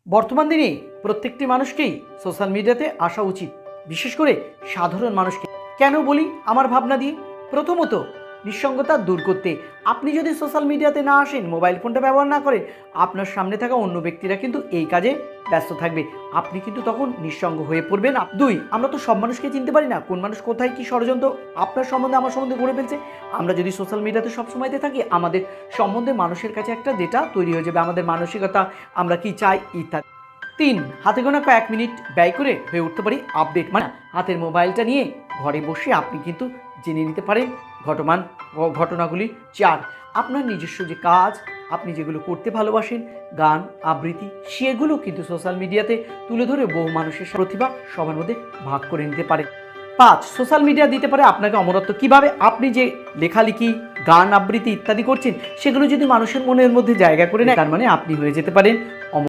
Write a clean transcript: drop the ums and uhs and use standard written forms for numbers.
বর্তমান দিনে প্রত্যেকটি মানুষকেই সোশ্যাল মিডিয়াতে আসা উচিত, বিশেষ করে সাধারণ মানুষকে। কেন বলি আমার ভাবনা দিয়ে? প্রথমত, নিঃসঙ্গতা দূর করতে। আপনি যদি সোশ্যাল মিডিয়াতে না আসেন, মোবাইল ফোনটা ব্যবহার না করেন, আপনার সামনে থাকা অন্য ব্যক্তিরা কিন্তু এই কাজে ব্যস্ত থাকবে। আপনি কিন্তু তখন নিঃসঙ্গ হয়ে পড়বেন। দুই, আমরা তো সব মানুষকে চিনতে পারি না, কোন মানুষ কোথায় কি ষড়যন্ত্র আপনার সম্বন্ধে আমার সম্বন্ধে গড়ে ফেলছে। আমরা যদি সোশ্যাল মিডিয়াতে সবসময়তে থাকি, আমাদের সম্বন্ধে মানুষের কাছে একটা ডেটা তৈরি হয়ে যাবে, আমাদের মানসিকতা, আমরা কি চাই ইত্যাদি। তিন, হাতে গোনা কয়েক মিনিট ব্যয় করে হয়ে উঠতে পারি আপডেট। মানে হাতের মোবাইলটা নিয়ে ঘরে বসে আপনি কিন্তু জেনে নিতে পারেন ঘটনাগুলি। চার, আপনার নিজস্ব যে কাজ, আপনি যেগুলো করতে ভালোবাসেন, গান আবৃত্তি, সেগুলো কিন্তু সোশ্যাল মিডিয়াতে তুলে ধরে বহু মানুষের প্রতিভা সবার মধ্যে ভাগ করে নিতে পারে। পাঁচ, সোশ্যাল মিডিয়া দিতে পারে আপনাকে অমরত্ব। কিভাবে? আপনি যে লেখালেখি, গান আবৃত্তি ইত্যাদি করছেন, সেগুলো যদি মানুষের মনের মধ্যে জায়গা করে নেয়, তার মানে আপনি হয়ে যেতে পারেন অমর।